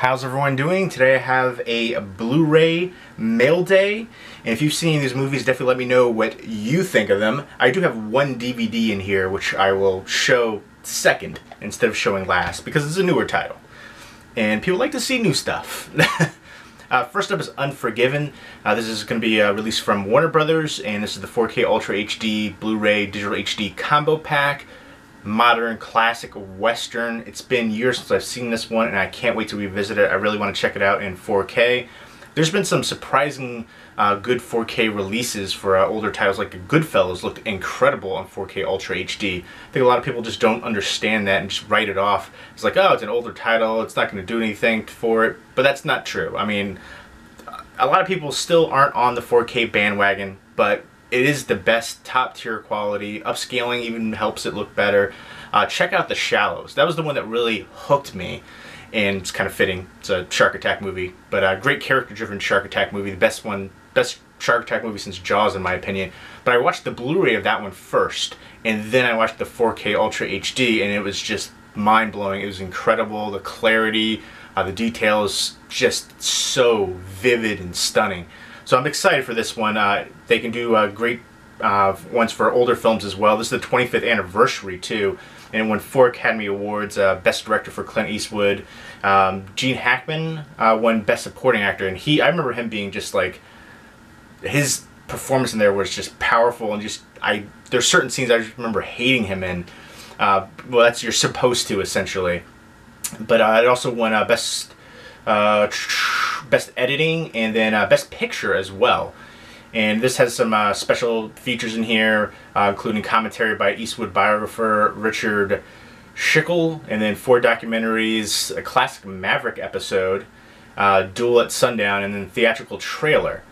How's everyone doing? Today I have a Blu-ray mail day, and if you've seen these movies, definitely let me know what you think of them. I do have one DVD in here which I will show second instead of showing last because it's a newer title and people like to see new stuff. First up is Unforgiven. This is going to be released from Warner Brothers, and this is the 4K Ultra HD Blu-ray Digital HD Combo Pack. Modern, classic, western. It's been years since I've seen this one and I can't wait to revisit it. I really want to check it out in 4K. There's been some surprising good 4K releases for older titles, like Goodfellas looked incredible on 4K Ultra HD. I think a lot of people just don't understand that and just write it off. It's like, oh, it's an older title, it's not going to do anything for it, but that's not true. I mean, a lot of people still aren't on the 4K bandwagon, but it is the best top tier quality. Upscaling even helps it look better. Check out The Shallows. That was the one that really hooked me, and it's kind of fitting. It's a shark attack movie, but a great character driven shark attack movie. The best shark attack movie since Jaws in my opinion. But I watched the Blu-ray of that one first, and then I watched the 4K Ultra HD, and it was just mind blowing. It was incredible. The clarity, the details, just so vivid and stunning. So I'm excited for this one. They can do great ones for older films as well. This is the 25th anniversary too, and it won 4 Academy Awards. Best Director for Clint Eastwood. Gene Hackman won Best Supporting Actor, and I remember him being just like, his performance in there was just powerful, and just there's certain scenes I just remember hating him in. Well, that's you're supposed to essentially. But it also won Best Editing, and then Best Picture as well. And this has some special features in here, including commentary by Eastwood biographer Richard Schickel, and then 4 documentaries, a classic Maverick episode, Duel at Sundown, and then theatrical trailer.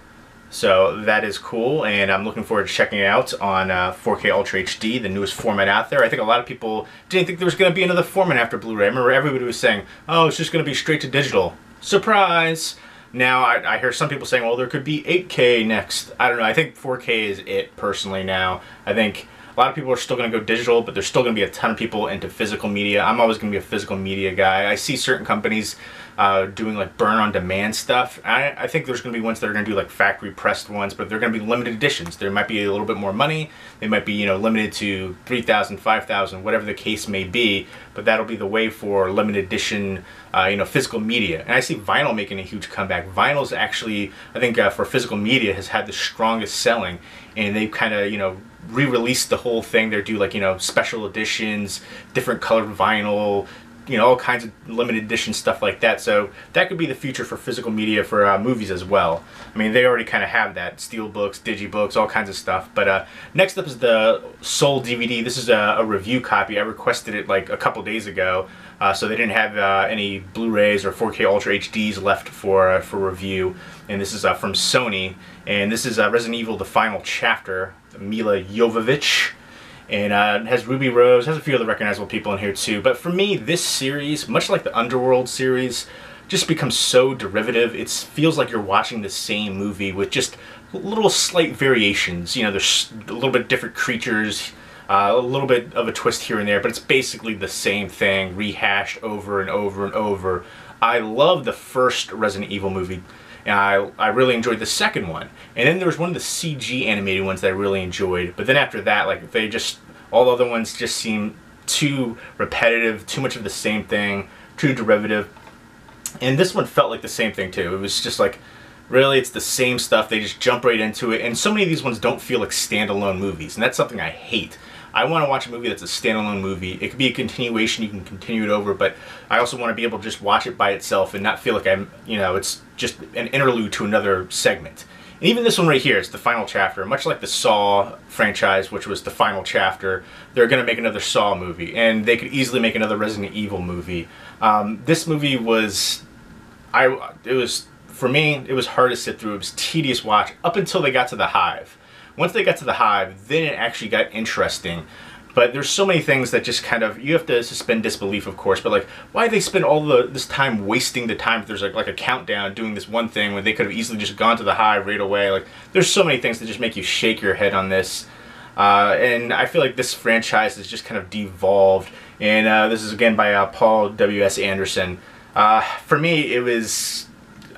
So that is cool, and I'm looking forward to checking it out on 4K Ultra HD, the newest format out there. I think a lot of people didn't think there was going to be another format after Blu-ray. I remember everybody was saying, oh, it's just going to be straight to digital. Surprise! Now I hear some people saying, well, there could be 8K next. I don't know. I think 4K is it personally now. I think a lot of people are still going to go digital, but there's still going to be a ton of people into physical media. I'm always going to be a physical media guy. I see certain companies doing like burn-on-demand stuff. I think there's going to be ones that are going to do like factory-pressed ones, but they're going to be limited editions. There might be a little bit more money. They might be, you know, limited to 3,000, 5,000, whatever the case may be. But that'll be the way for limited edition, you know, physical media. And I see vinyl making a huge comeback. Vinyl's actually, I think, for physical media has had the strongest selling, and they've kind of, you know, re-released the whole thing. They do like, you know, special editions, different colored vinyl, you know, all kinds of limited edition stuff like that. So that could be the future for physical media for movies as well. I mean, they already kind of have that, steelbooks, digibooks, all kinds of stuff. But next up is the Soul DVD. This is a review copy. I requested it like a couple days ago, so they didn't have any Blu-rays or 4K Ultra HDs left for review. And this is from Sony, and this is Resident Evil: The Final Chapter. Mila Jovovich, and it has Ruby Rose, has a few other recognizable people in here too. But for me, this series, much like the Underworld series, just becomes so derivative. It feels like you're watching the same movie with just little slight variations. You know, there's a little bit different creatures, a little bit of a twist here and there, but it's basically the same thing rehashed over and over and over. I love the first Resident Evil movie, and I really enjoyed the second one. And then there was one of the CG animated ones that I really enjoyed. But then after that, like, all the other ones just seem too repetitive, too much of the same thing, too derivative. And this one felt like the same thing too. It was just like, really, it's the same stuff. They just jump right into it. And so many of these ones don't feel like standalone movies. And that's something I hate. I want to watch a movie that's a standalone movie. It could be a continuation, you can continue it over, but I also want to be able to just watch it by itself and not feel like it's just an interlude to another segment. And even this one right here, it's the final chapter. Much like the Saw franchise, which was the final chapter, they're going to make another Saw movie, and they could easily make another Resident Evil movie. This movie for me, it was hard to sit through. It was tedious watch up until they got to the Hive. Once they got to the Hive, then it actually got interesting. But there's so many things that just kind of, you have to suspend disbelief, of course, but like, why did they spend all this time wasting the time if there's like a countdown doing this one thing when they could have easily just gone to the Hive right away? Like, there's so many things that just make you shake your head on this. And I feel like this franchise has just kind of devolved. And this is again by Paul W.S. Anderson. For me, it was,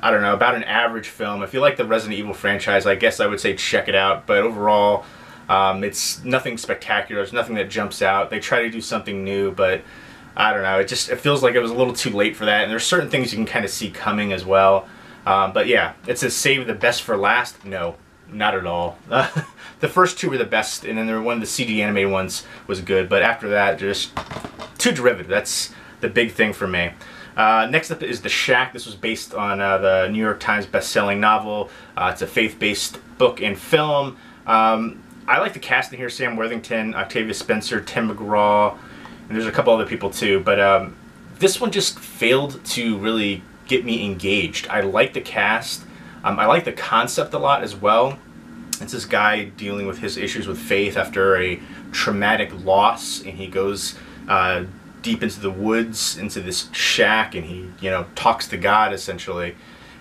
I don't know, about an average film. If you like the Resident Evil franchise, I guess I would say check it out. But overall, it's nothing spectacular. There's nothing that jumps out. They try to do something new, but I don't know. It feels like it was a little too late for that. And there's certain things you can kind of see coming as well. But yeah, it says save the best for last. No, not at all. The first two were the best, and then one of the CG animated ones was good. But after that, just too derivative. That's the big thing for me. Next up is The Shack. This was based on the New York Times best-selling novel. It's a faith-based book and film. I like the casting here: Sam Worthington, Octavia Spencer, Tim McGraw, and there's a couple other people too. But this one just failed to really get me engaged. I like the cast. I like the concept a lot as well. It's this guy dealing with his issues with faith after a traumatic loss, and he goes deep into the woods, into this shack, and he, talks to God essentially.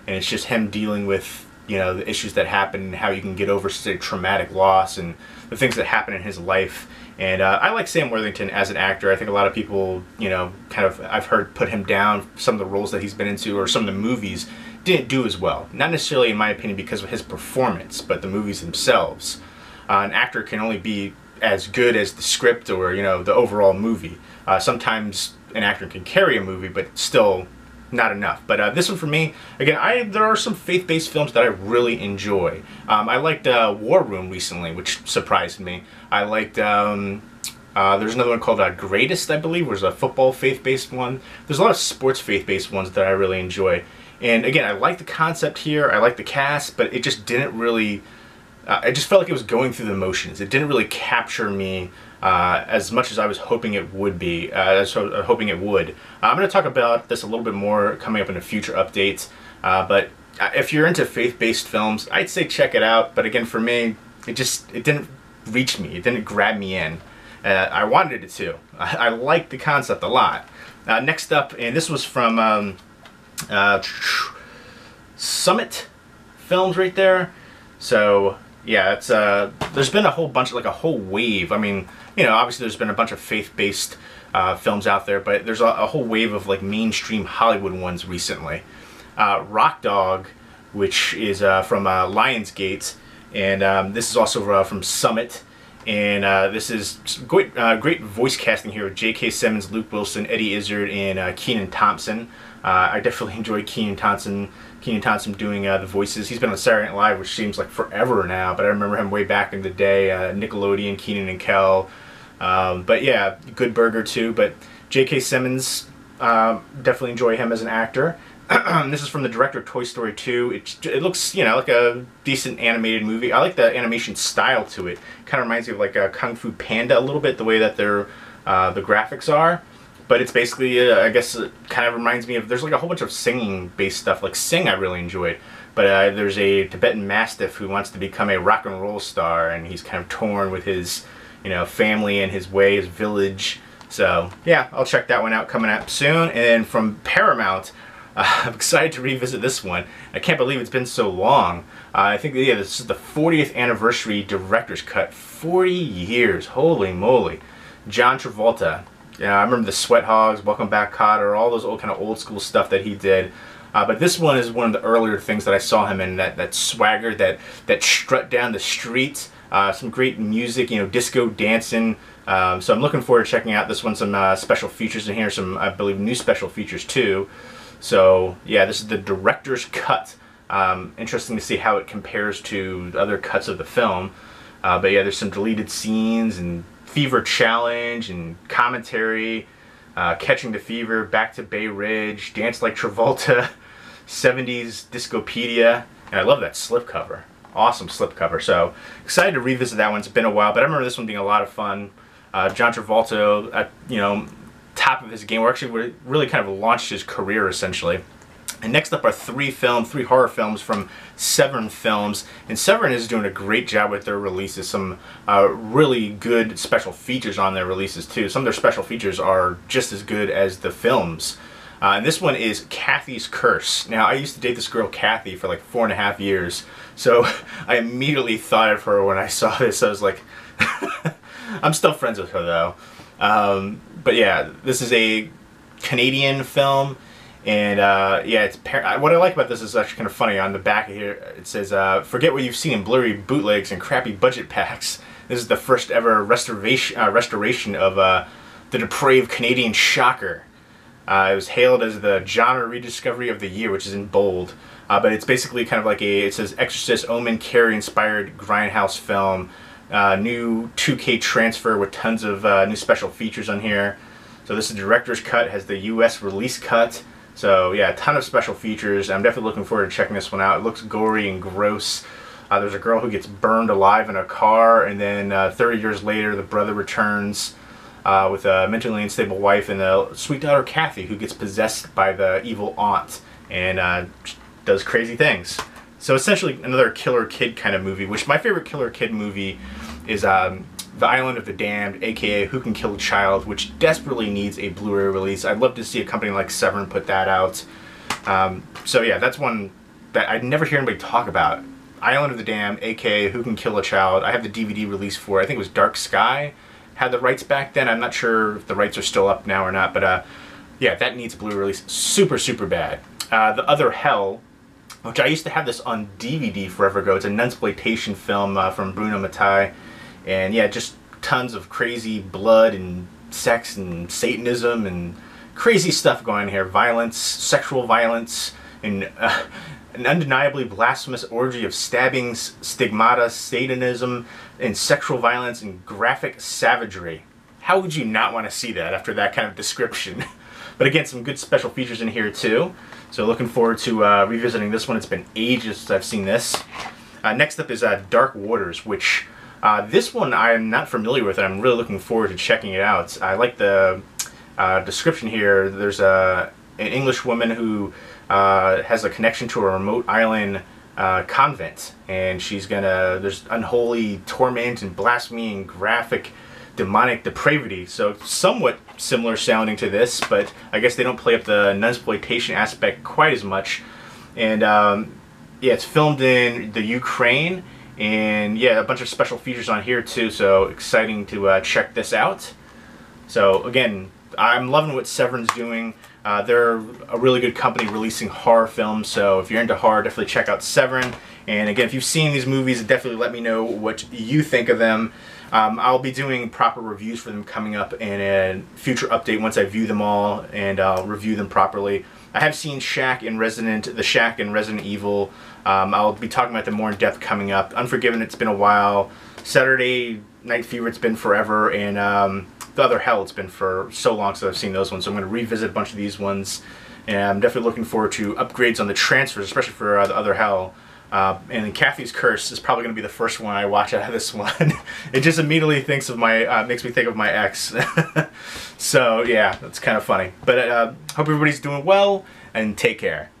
And it's just him dealing with, the issues that happen and how you can get over such a traumatic loss and the things that happen in his life. And I like Sam Worthington as an actor. I think a lot of people, I've heard put him down. Some of the roles that he's been into or some of the movies didn't do as well. Not necessarily, in my opinion, because of his performance, but the movies themselves. An actor can only be as good as the script or, the overall movie. Sometimes an actor can carry a movie, but still not enough. But this one for me, again, there are some faith-based films that I really enjoy. I liked War Room recently, which surprised me. I liked, there's another one called Greatest, I believe, was a football faith-based one. There's a lot of sports faith-based ones that I really enjoy. And again, I like the concept here, I like the cast, but it just didn't really, I just felt like it was going through the motions. It didn't really capture me as much as I was hoping it would be, hoping it would. I'm going to talk about this a little bit more coming up in a future update, but if you're into faith-based films, I'd say check it out. But again, for me, it didn't reach me. It didn't grab me in. I wanted it to. I liked the concept a lot. Next up, and this was from Summit Films right there. So yeah, it's there's been a whole bunch, like a whole wave. I mean, obviously there's been a bunch of faith-based films out there, but there's a whole wave of like mainstream Hollywood ones recently. Rock Dog, which is from Lionsgate, and this is also from Summit. And this is great voice casting here with J.K. Simmons, Luke Wilson, Eddie Izzard, and Kenan Thompson. I definitely enjoy Kenan Thompson doing the voices. He's been on Saturday Night Live, which seems like forever now, but I remember him way back in the day, Nickelodeon, Kenan and Kel. But yeah, Good Burger too. But J.K. Simmons, definitely enjoy him as an actor. This is from the director of Toy Story 2. It looks, like a decent animated movie. I like the animation style to it. Kind of reminds me of like a Kung Fu Panda a little bit, the way that the graphics are. But it's basically, I guess, it kind of reminds me of, there's like a whole bunch of singing-based stuff. Like Sing I really enjoyed. But there's a Tibetan Mastiff who wants to become a rock and roll star, and he's kind of torn with his, family and his way, his village. So yeah, I'll check that one out coming up soon. And from Paramount, I'm excited to revisit this one. I can't believe it's been so long. I think, yeah, this is the 40th anniversary director's cut. 40 years, holy moly. John Travolta. Yeah, I remember the Sweat Hogs, Welcome Back Kotter, all those kind of old school stuff that he did. But this one is one of the earlier things that I saw him in, that swagger, that strut down the street. Some great music, disco dancing. So I'm looking forward to checking out this one. Some special features in here, some, I believe, new special features too. So yeah, this is the director's cut. Interesting to see how it compares to other cuts of the film. But yeah, there's some deleted scenes and Fever Challenge and commentary, Catching the Fever, Back to Bay Ridge, Dance Like Travolta, 70s Discopedia, and I love that slipcover. Awesome slipcover. So excited to revisit that one. It's been a while, but I remember this one being a lot of fun. John Travolta at top of his game, or actually really kind of launched his career essentially. And next up are three horror films from Severin Films. And Severin is doing a great job with their releases. Some really good special features on their releases too. Some of their special features are just as good as the films. And this one is Cathys Curse. Now, I used to date this girl Cathy for like 4.5 years. So I immediately thought of her when I saw this. I was like, I'm still friends with her though. But yeah, this is a Canadian film. And yeah, what I like about this is actually kind of funny. On the back here, it says, "Forget what you've seen in blurry bootlegs and crappy budget packs. This is the first ever restoration of the depraved Canadian shocker. It was hailed as the genre rediscovery of the year," which is in bold. But it's basically kind of like it says Exorcist, Omen, Carrie-inspired grindhouse film. New 2K transfer with tons of new special features on here. So this is the director's cut, has the US release cut. So yeah, a ton of special features. I'm definitely looking forward to checking this one out. It looks gory and gross. There's a girl who gets burned alive in a car, and then 30 years later the brother returns with a mentally unstable wife and a sweet daughter Cathy, who gets possessed by the evil aunt and does crazy things. So essentially another killer kid kind of movie, which my favorite killer kid movie is The Island of the Damned, aka Who Can Kill a Child, which desperately needs a Blu-ray release. I'd love to see a company like Severin put that out. So yeah, that's one that I'd never hear anybody talk about. Island of the Damned, aka Who Can Kill a Child. I have the DVD release for it. I think it was Dark Sky had the rights back then. I'm not sure if the rights are still up now or not, but yeah, that needs a Blu-ray release super, super bad. The Other Hell, which I used to have this on DVD forever ago. It's a nunsploitation film from Bruno Mattei. And yeah, just tons of crazy blood and sex and Satanism and crazy stuff going on here. Violence, sexual violence, and an undeniably blasphemous orgy of stabbings, stigmata, Satanism, and sexual violence and graphic savagery. How would you not want to see that after that kind of description? But again, some good special features in here too. So looking forward to revisiting this one. It's been ages since I've seen this. Next up is Dark Waters, which this one I am not familiar with, and I'm really looking forward to checking it out. I like the description here. There's an English woman who has a connection to a remote island convent, and there's unholy torment and blasphemy and graphic demonic depravity. So somewhat similar sounding to this, but I guess they don't play up the nunsploitation aspect quite as much. And yeah, it's filmed in the Ukraine. And yeah, a bunch of special features on here too, so exciting to check this out. So again, I'm loving what Severin's doing. They're a really good company releasing horror films, so if you're into horror, definitely check out Severin. And again, if you've seen these movies, definitely let me know what you think of them. I'll be doing proper reviews for them coming up in a future update once I view them all and I'll review them properly. I have seen Shack and The Shack and Resident Evil. I'll be talking about them more in depth coming up. Unforgiven, it's been a while. Saturday Night Fever, it's been forever. And The Other Hell, it's been for so long since I've seen those ones. So I'm going to revisit a bunch of these ones. And I'm definitely looking forward to upgrades on the transfers, especially for The Other Hell. And Cathys Curse is probably going to be the first one I watch out of this one. It just immediately thinks of makes me think of my ex. So yeah, that's kind of funny. But hope everybody's doing well, and take care.